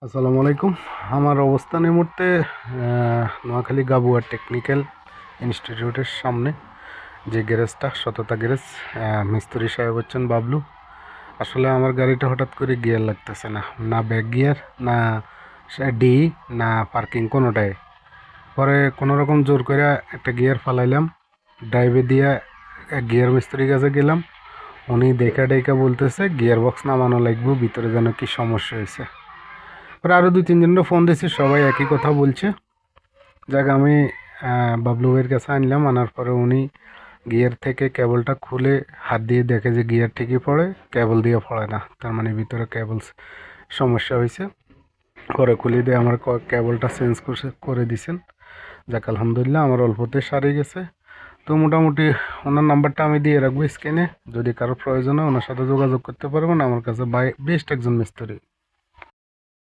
আসসালামু আলাইকুম। আমার অবস্থান এই মুহূর্তে নোয়াখালী গাবুয়া টেকনিক্যাল ইনস্টিটিউটের সামনে, যে গ্যারেজটা সততা গ্যারেজ। মিস্ত্রি সাহেব হচ্ছেন বাবলু। আসলে আমার গাড়িটা হঠাৎ করে গিয়ার লাগতেছে না, না ব্যাক গিয়ার, না ডি, না পার্কিং, কোনোটাই। পরে কোনো রকম জোর করে একটা গিয়ার ফালাইলাম, ড্রাইভে দিয়ে গিয়ার মিস্ত্রির কাছে গেলাম। উনি দেখা ডেকা বলতেছে গিয়ার বক্স নামানো লাগবে, ভিতরে যেন কি সমস্যা হয়েছে। পরে আরও দুই তিনজনটা ফোন দিয়েছি, সবাই একই কথা বলছে। যাক, আমি বাবলু ভাইয়ের কাছে আনলাম। আনার পরে উনি গিয়ার থেকে কেবলটা খুলে হাত দিয়ে দেখে যে গিয়ার ঠিকই পড়ে, কেবল দিয়ে পড়ে না, তার মানে ভিতরে কেবল সমস্যা হয়েছে। পরে খুলে দিয়ে আমার কেবলটা চেঞ্জ করে দিছেন। যাক, আলহামদুলিল্লাহ, আমার অল্পতে সারিয়ে গেছে। তো মোটামুটি ওনার নাম্বারটা আমি দিয়ে রাখবো স্ক্রিনে, যদি কারো প্রয়োজন হয় ওনার সাথে যোগাযোগ করতে পারবেন। আমার কাছে বেস্ট একজন মিস্ত্রি।